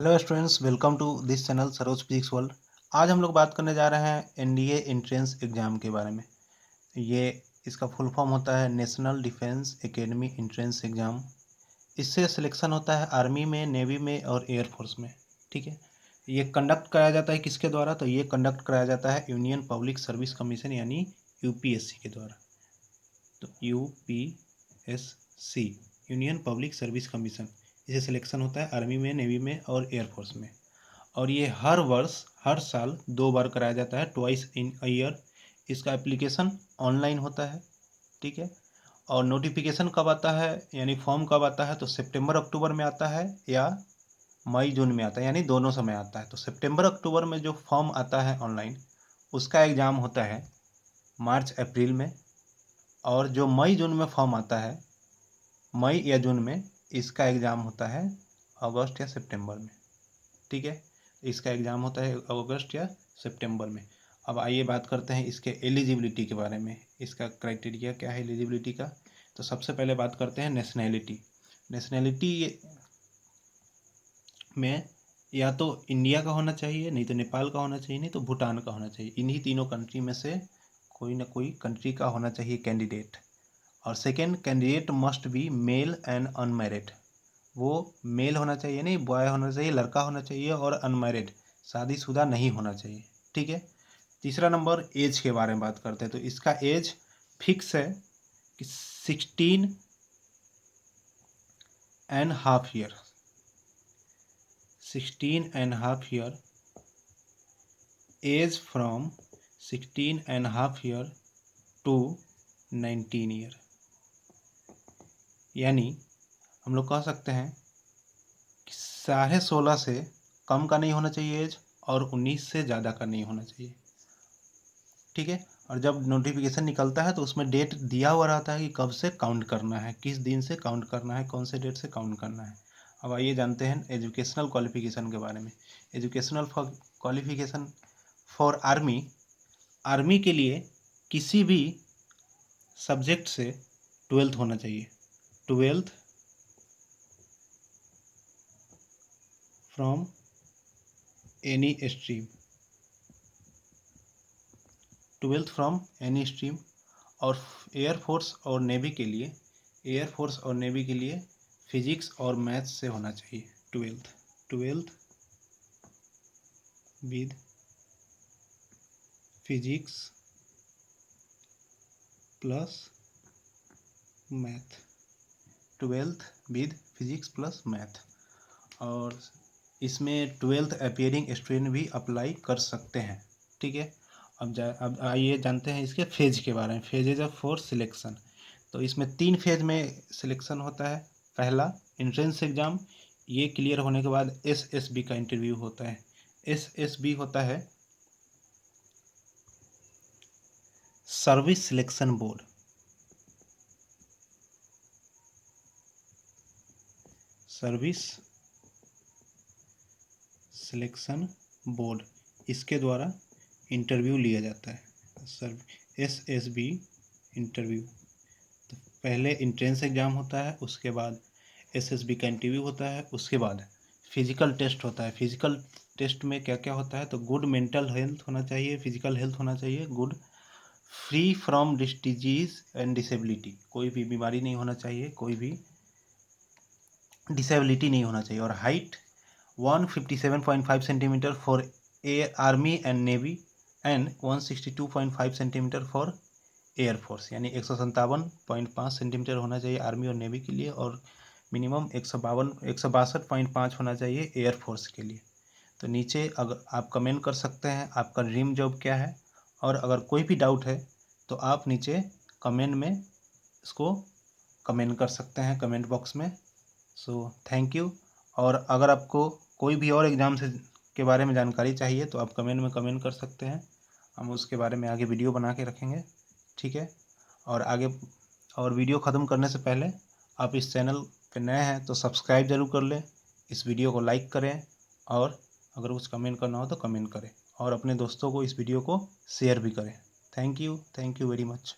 Hello students, welcome to this channel Saroj physics world. आज हम लोग बात करने जा रहे हैं एनडीए एंट्रेंस एग्ज़ाम के बारे में। ये इसका फुल फॉर्म होता है national defence academy entrance exam. इससे सिलेक्शन होता है आर्मी में, नेवी में और एयरफोर्स में। ठीक है, ये कंडक्ट कराया जाता है किसके द्वारा? तो ये कंडक्ट कराया जाता है यूनियन पब्लिक सर्विस कमीशन यानी यूपीएससी के द्वारा। तो UPSC, union public service commission, इसे सिलेक्शन होता है आर्मी में, नेवी में और एयरफोर्स में। और ये हर वर्ष, हर साल 2 बार कराया जाता है, ट्वाइस इन अ ईयर। इसका एप्लीकेशन ऑनलाइन होता है। ठीक है, और नोटिफिकेशन कब आता है यानी फॉर्म कब आता है? तो सितंबर अक्टूबर में आता है या मई जून में आता है, यानी दोनों समय आता है। तो सितंबर अक्टूबर में जो फॉर्म आता है ऑनलाइन, उसका एग्ज़ाम होता है मार्च अप्रैल में। और जो मई जून में फॉर्म आता है, मई या जून में, इसका एग्ज़ाम होता है अगस्त या सितंबर में। ठीक है, इसका एग्ज़ाम होता है अगस्त या सितंबर में। अब आइए बात करते हैं इसके एलिजिबिलिटी के बारे में। इसका क्राइटेरिया क्या है एलिजिबिलिटी का? तो सबसे पहले बात करते हैं नेशनैलिटी। नेशनैलिटी में या तो इंडिया का होना चाहिए, नहीं तो नेपाल का होना चाहिए, नहीं तो भूटान का होना चाहिए। इन्हीं तीनों कंट्री में से कोई ना कोई कंट्री का होना चाहिए कैंडिडेट। और second, candidate must be male and unmarried. वो मेल होना चाहिए, नहीं बॉय होना चाहिए, लड़का होना चाहिए, और अनमैरिड, शादीशुदा नहीं होना चाहिए। ठीक है, तीसरा नंबर एज के बारे में बात करते हैं। तो इसका एज फिक्स है कि 16.5 year, 16.5 year, as from 16.5 year to 19 year. यानी हम लोग कह सकते हैं कि 16.5 से कम का नहीं होना चाहिए एज, और 19 से ज़्यादा का नहीं होना चाहिए। ठीक है, और जब नोटिफिकेशन निकलता है तो उसमें डेट दिया हुआ रहता है कि कब से काउंट करना है, किस दिन से काउंट करना है, कौन से डेट से काउंट करना है। अब आइए जानते हैं एजुकेशनल क्वालिफिकेशन के बारे में। Educational qualification for army, army के लिए किसी भी सब्जेक्ट से 12th होना चाहिए। 12th from any stream, 12th from any stream. और एयरफोर्स और नेवी के लिए, एयरफोर्स और नेवी के लिए फिजिक्स और मैथ्स से होना चाहिए 12th। 12th with physics plus math, 12th with physics plus math. और इसमें 12th अपियरिंग स्टूडेंट भी अप्लाई कर सकते हैं। ठीक है, अब आइए जानते हैं इसके फेज के बारे में। Phases of for selection. तो इसमें 3 फेज में सिलेक्शन होता है। पहला एंट्रेंस एग्ज़ाम, ये क्लियर होने के बाद एसएसबी का इंटरव्यू होता है। एसएसबी होता है service selection board. Service selection board, इसके द्वारा इंटरव्यू लिया जाता है। SSB interview. तो पहले एंट्रेंस एग्ज़ाम होता है, उसके बाद एसएसबी का इंटरव्यू होता है, उसके बाद फिजिकल टेस्ट होता है। फिजिकल टेस्ट में क्या क्या होता है? तो गुड मेंटल हेल्थ होना चाहिए, फिजिकल हेल्थ होना चाहिए good, free from disease and disability, कोई भी बीमारी नहीं होना चाहिए, कोई भी डिसेबिलिटी नहीं होना चाहिए। और height 157.5 centimetre for air army and navy, and 162.5 centimetre for air force, यानी 157.5 सेंटीमीटर होना चाहिए आर्मी और नेवी के लिए, और मिनिमम 162.5 होना चाहिए एयरफोर्स के लिए। तो नीचे अगर आप कमेंट कर सकते हैं आपका ड्रीम जॉब क्या है, और अगर कोई भी डाउट है तो आप नीचे कमेंट में इसको कमेंट कर सकते हैं, कमेंट बॉक्स में। So thank you. और अगर आपको कोई भी और एग्ज़ाम से के बारे में जानकारी चाहिए तो आप कमेंट में कमेंट कर सकते हैं, हम उसके बारे में आगे वीडियो बना के रखेंगे। ठीक है, और आगे, और वीडियो ख़त्म करने से पहले आप इस चैनल पे नए हैं तो सब्सक्राइब ज़रूर कर लें, इस वीडियो को लाइक करें, और अगर कुछ कमेंट करना हो तो कमेंट करें, और अपने दोस्तों को इस वीडियो को शेयर भी करें। Thank you very much.